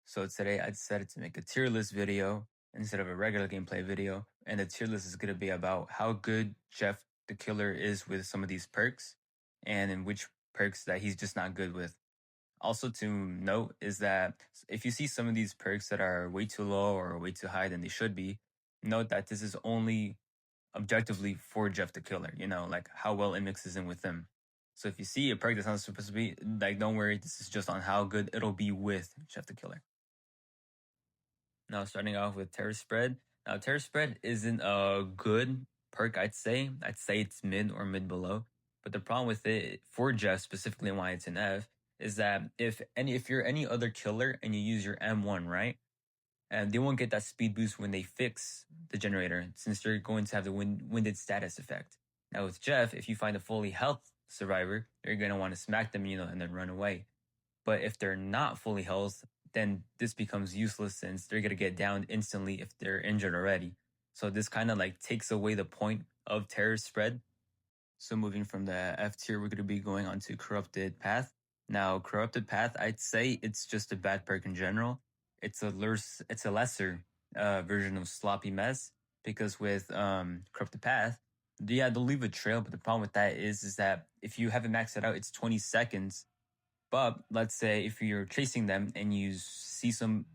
So today I decided to make a tier list video instead of a regular gameplay video. And the tier list is going to be about how good Jeff the Killer is with some of these perks and in which perks that he's just not good with. Also to note is that if you see some of these perks that are way too low or way too high than they should be, note that this is only objectively for Jeff the Killer, like how well it mixes in with him. So if you see a perk that's not supposed to be, like, don't worry, this is just on how good it'll be with Jeff the Killer. Now, starting off with Terror Spread. Now, Terror Spread isn't a good perk, I'd say. I'd say it's mid or mid below. But the problem with it, for Jeff specifically, and why it's an F, is that if you're any other killer and you use your M1, right? And they won't get that speed boost when they fix the generator, since they're going to have the winded status effect. Now, with Jeff, if you find a fully health survivor, you're going to want to smack them, and then run away. But if they're not fully health, then this becomes useless since they're going to get downed instantly if they're injured already. So this kind of like takes away the point of Terror Spread. So moving from the F tier, we're going to be going on to Corrupted Path. Now, Corrupted Path, I'd say it's just a bad perk in general. It's a lesser version of Sloppy Mess, because with Corrupted Path, yeah, they'll leave a trail, but the problem with that is that if you haven't maxed it out, it's 20 seconds. But let's say if you're chasing them and you see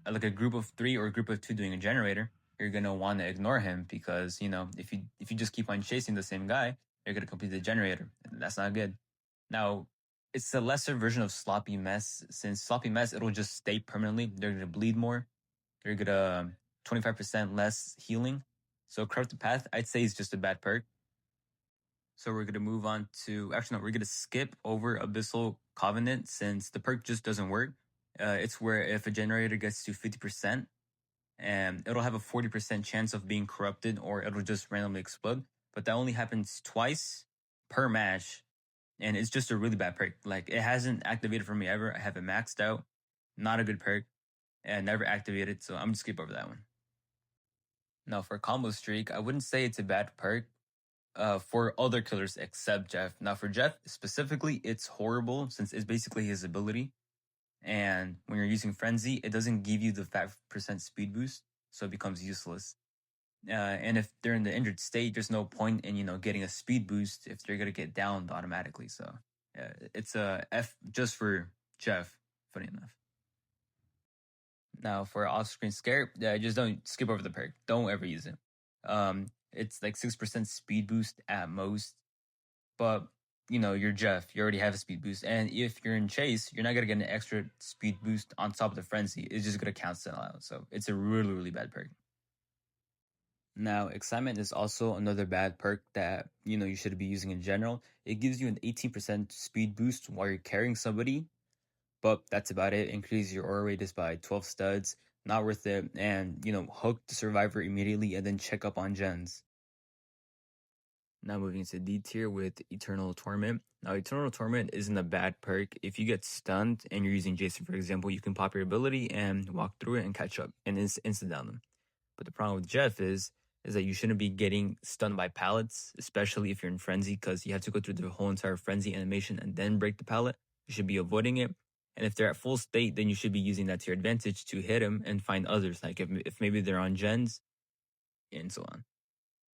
like a group of 3 or a group of 2 doing a generator, you're going to want to ignore him because, if you just keep on chasing the same guy, you're going to complete the generator. And that's not good. Now, it's a lesser version of Sloppy Mess. Since Sloppy Mess, it'll just stay permanently. They're going to bleed more. They're going to 25% less healing. So Corrupted Path, I'd say, is just a bad perk. So we're going to move on to, actually, no, we're going to skip over Abyssal Covenant since the perk just doesn't work. It's where if a generator gets to 50%, and it'll have a 40% chance of being corrupted or it'll just randomly explode. But that only happens twice per match. And it's just a really bad perk. Like, it hasn't activated for me ever. I have it maxed out. Not a good perk. And never activated. So I'm going to skip over that one. Now, for Combo Streak, I wouldn't say it's a bad perk for other killers except Jeff. Now, for Jeff specifically, it's horrible since it's basically his ability. And when you're using Frenzy, it doesn't give you the 5% speed boost. So it becomes useless. And if they're in the injured state, there's no point in, getting a speed boost if they're going to get downed automatically. So it's a F just for Jeff, funny enough. Now for off-screen scare, just don't skip over the perk. Don't ever use it. It's like 6% speed boost at most. But, you're Jeff. You already have a speed boost. And if you're in chase, you're not going to get an extra speed boost on top of the frenzy. It's just going to cancel out. So it's a really, really bad perk. Now, Excitement is also another bad perk that, you should be using in general. It gives you an 18% speed boost while you're carrying somebody, but that's about it. Increase your aura radius by 12 studs. Not worth it. And, hook the survivor immediately and then check up on gens. Now moving to D tier with Eternal Torment. Now, Eternal Torment isn't a bad perk. If you get stunned and you're using Jason, for example, you can pop your ability and walk through it and catch up and instant down them. But the problem with Jeff is that you shouldn't be getting stunned by pallets, especially if you're in Frenzy, because you have to go through the whole entire Frenzy animation and then break the pallet. You should be avoiding it. And if they're at full state, then you should be using that to your advantage to hit them and find others, like if maybe they're on gens and so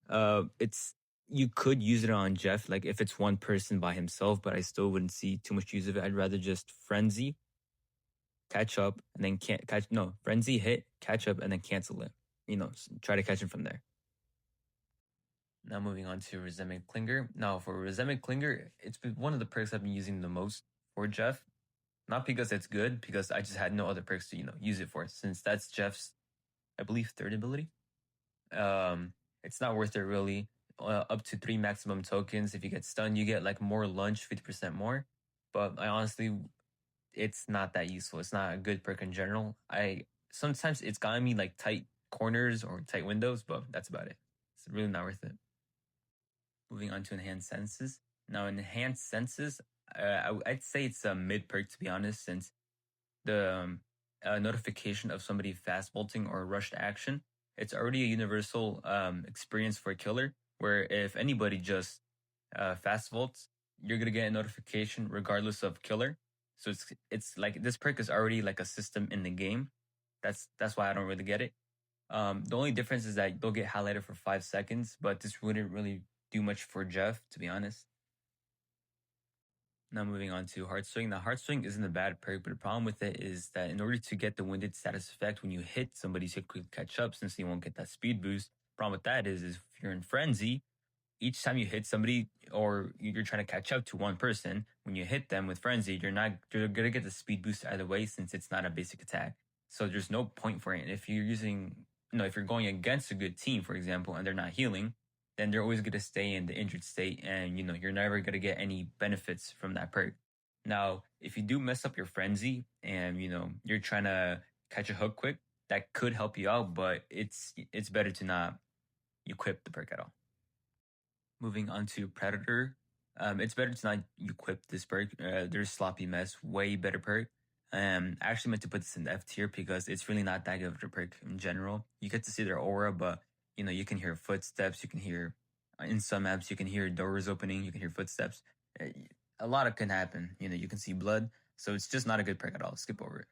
on. You could use it on Jeff, like if it's one person by himself, but I still wouldn't see too much use of it. I'd rather just Frenzy, catch up, and then Frenzy, hit, catch up, and then cancel it. Try to catch him from there. Now moving on to Resentment Clinger. Now for Resentment Clinger, it's been one of the perks I've been using the most for Jeff. Not because it's good, because I just had no other perks to, use it for, since that's Jeff's, I believe, third ability. It's not worth it really. Up to 3 maximum tokens. If you get stunned, you get like more lunge, 50% more. But it's not that useful. It's not a good perk in general. Sometimes it's gotten me like tight corners or tight windows, but that's about it. It's really not worth it. Moving on to Enhanced Senses. Now, Enhanced Senses, I'd say it's a mid perk, to be honest, since the notification of somebody fast bolting or rushed action, it's already a universal experience for a killer, where if anybody just fast volts, you're going to get a notification regardless of killer. So it's like this perk is already like a system in the game. That's why I don't really get it. The only difference is that they'll get highlighted for 5 seconds, but this wouldn't really do much for Jeff, to be honest. Now moving on to hard swing. Now hard swing isn't a bad perk, but the problem with it is that in order to get the winded status effect when you hit somebody to quickly catch up, since you won't get that speed boost. Problem with that is if you're in frenzy, each time you hit somebody or you're trying to catch up to one person, when you hit them with frenzy, you're gonna get the speed boost either way since it's not a basic attack. So there's no point for it. And if you're using, if you're going against a good team, for example, and they're not healing, then they're always gonna stay in the injured state, and you're never gonna get any benefits from that perk. Now, if you do mess up your frenzy and you're trying to catch a hook quick, that could help you out, but it's better to not equip the perk at all. Moving on to Predator. It's better to not equip this perk. There's Sloppy Mess, way better perk. I actually meant to put this in the F tier because it's really not that good of a perk in general. You get to see their aura, but you can hear footsteps. You can hear in some maps, you can hear doors opening. You can hear footsteps. A lot of can happen. You can see blood, so it's just not a good perk at all. Skip over it.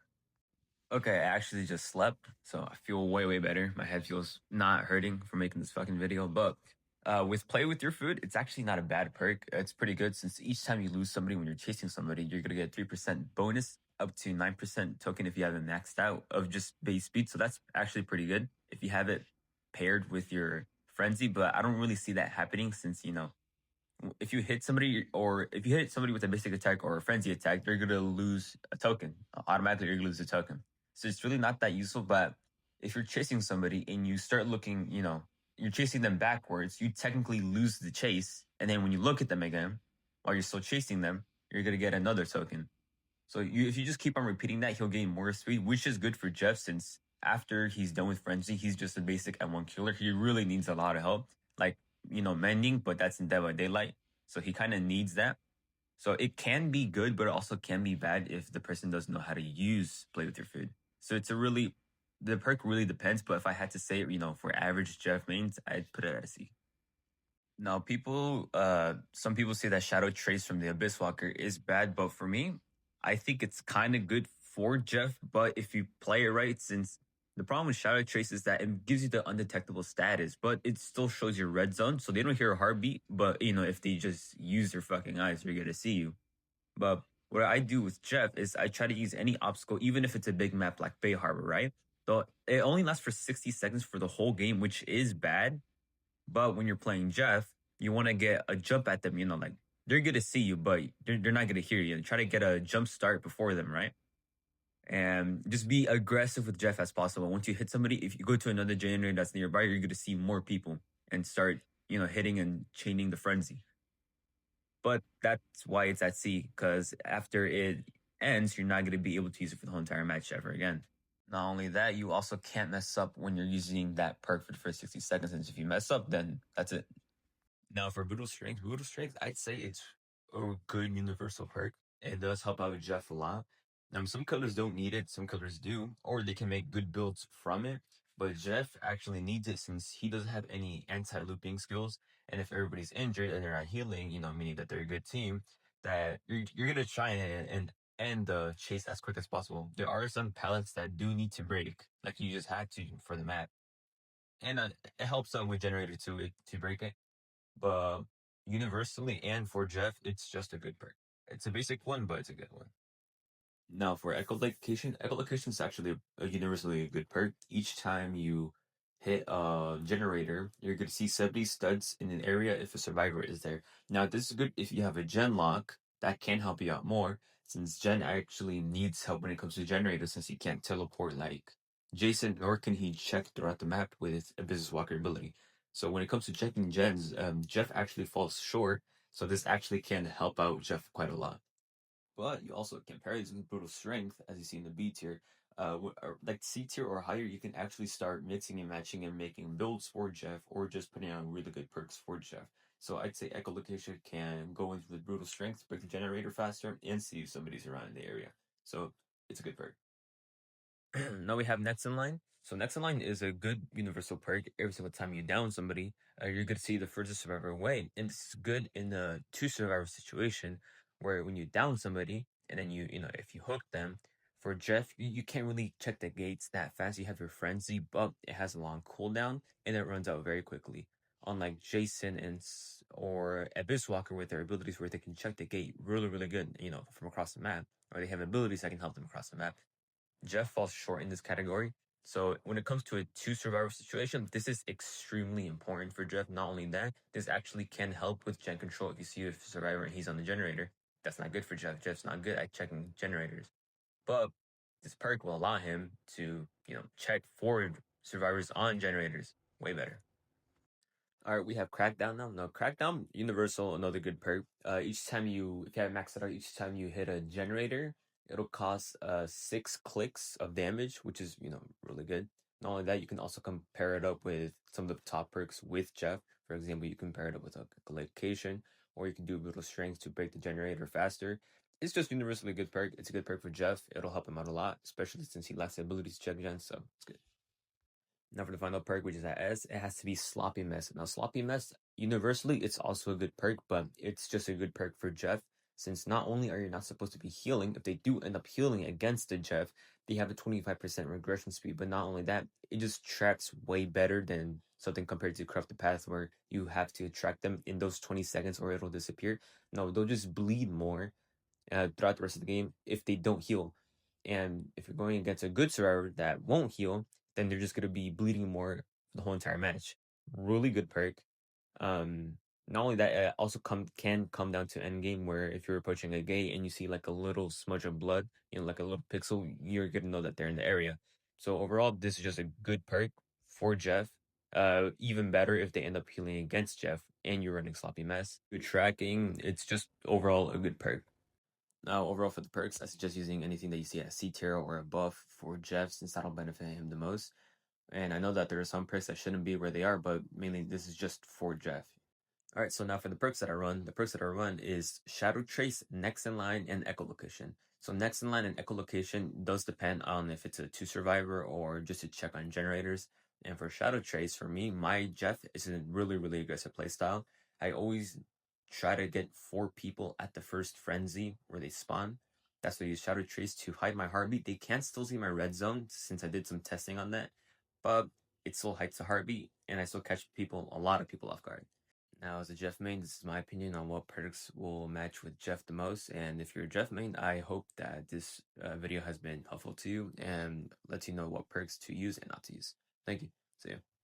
Okay, I actually just slept, so I feel way better. My head feels not hurting for making this fucking video. But with play with your food, it's actually not a bad perk. It's pretty good since each time you lose somebody when you're chasing somebody, you're gonna get 3% bonus up to 9% token if you have it maxed out of just base speed. So that's actually pretty good if you have it paired with your frenzy. But I don't really see that happening since if you hit somebody or if you hit somebody with a basic attack or a frenzy attack, they're gonna lose a token. Automatically, you're gonna lose a token. So it's really not that useful. But if you're chasing somebody and you start looking, you're chasing them backwards, you technically lose the chase. And then when you look at them again, while you're still chasing them, you're gonna get another token. So if you just keep on repeating that, he'll gain more speed, which is good for Jeff since after he's done with frenzy, he's just a basic M1 killer. He really needs a lot of help, like mending, but that's in Dead by Daylight, so he kind of needs that. So it can be good, but it also can be bad if the person doesn't know how to use play with your food. So the perk really depends. But if I had to say it, for average Jeff mains, I'd put it at a C. Now, some people say that Shadow Trace from the Abyss Walker is bad, but for me, I think it's kind of good for Jeff. But if you play it right, since the problem with Shadow Trace is that it gives you the undetectable status, but it still shows your red zone, so they don't hear a heartbeat. But if they just use their fucking eyes, they're gonna see you. But what I do with Jeff is I try to use any obstacle, even if it's a big map like Bay Harbor, right? So it only lasts for 60 seconds for the whole game, which is bad. But when you're playing Jeff, you want to get a jump at them, like they're going to see you, but they're not going to hear you. Try to get a jump start before them, right? And just be aggressive with Jeff as possible. Once you hit somebody, if you go to another generator that's nearby, you're going to see more people and start, hitting and chaining the frenzy. But that's why it's at C, because after it ends, you're not going to be able to use it for the whole entire match ever again. Not only that, you also can't mess up when you're using that perk for the first 60 seconds. And if you mess up, then that's it. Now for Brutal Strength, I'd say it's a good universal perk. It does help out Jeff a lot. Some colors don't need it, some colors do, or they can make good builds from it. But Jeff actually needs it since he doesn't have any anti-looping skills. And if everybody's injured and they're not healing, meaning that they're a good team, that you're gonna try and end the chase as quick as possible. There are some pallets that do need to break, like you just had to for the map, and it helps out with generator to break it. But universally and for Jeff, it's just a good perk. It's a basic one, but it's a good one. Now for echolocation is actually a universally good perk. Each time you hit a generator, you're going to see 70 studs in an area if a survivor is there. Now this is good if you have a gen lock. That can help you out more since Gen actually needs help when it comes to generators since he can't teleport like Jason, nor can he check throughout the map with a business walker ability. So when it comes to checking gens, Jeff actually falls short. So this actually can help out Jeff quite a lot. But you also compare these with Brutal Strength, as you see in the B tier. Like C tier or higher, you can actually start mixing and matching and making builds for Jeff, or just putting on really good perks for Jeff. So I'd say Echolocation can go in with Brutal Strength, break the generator faster, and see if somebody's around in the area. So it's a good perk. Now we have Next in Line. So Next in Line is a good universal perk. Every single time you down somebody, you're going to see the furthest survivor away. And this is good in a two survivor situation where when you down somebody and then if you hook them, For Jeff, you can't really check the gates that fast. You have your frenzy, but it has a long cooldown and it runs out very quickly. Unlike Jason or Abyss Walker with their abilities where they can check the gate really good, from across the map, or they have abilities that can help them across the map. Jeff falls short in this category. So when it comes to a two survivor situation, this is extremely important for Jeff. Not only that, this actually can help with gen control. If you see a survivor and he's on the generator, that's not good for Jeff. Jeff's not good at checking generators. But this perk will allow him to, check forward survivors on generators way better. All right, we have Crackdown now. No, Crackdown, Universal, another good perk. If you have maxed it out, each time you hit a generator, it'll cost 6 clicks of damage, which is, really good. Not only that, you can also compare it up with some of the top perks with Jeff. For example, you compare it up with a location, or you can do brutal strength to break the generator faster. It's just universally a good perk. It's a good perk for Jeff. It'll help him out a lot, especially since he lacks the ability to check gens, so it's good. Now for the final perk, which is at S, it has to be Sloppy Mess. Now Sloppy Mess, universally, it's also a good perk, but it's just a good perk for Jeff, since not only are you not supposed to be healing, if they do end up healing against the Jeff, they have a 25% regression speed, but not only that, it just tracks way better than something compared to Corrupted Path where you have to track them in those 20 seconds or it'll disappear. No, they'll just bleed more throughout the rest of the game if they don't heal. And if you're going against a good survivor that won't heal, then they're just going to be bleeding more for the whole entire match. Really good perk. Not only that, it also can come down to end game where if you're approaching a gate and you see like a little smudge of blood, like a little pixel, you're gonna know that they're in the area. So overall, this is just a good perk for Jeff. Even better if they end up healing against Jeff and you're running Sloppy Mess. Good tracking. It's just overall a good perk. Now, overall for the perks, I suggest using anything that you see at C tier or above for Jeff, since that'll benefit him the most. And I know that there are some perks that shouldn't be where they are, but mainly this is just for Jeff. All right, so now for the perks that I run, the perks that I run is Shadow Trace, Next in Line, and Echolocation. So Next in Line and Echolocation does depend on if it's a 2 survivor or just to check on generators. And for Shadow Trace, for me, my Jeff is a really aggressive playstyle. I always try to get 4 people at the first frenzy where they spawn. That's why I use Shadow Trace to hide my heartbeat. They can still see my red zone since I did some testing on that, but it still hides the heartbeat, and I still catch a lot of people off guard. Now, as a Jeff main, this is my opinion on what perks will match with Jeff the most. And if you're a Jeff main, I hope that this video has been helpful to you and lets you know what perks to use and not to use. Thank you. See you.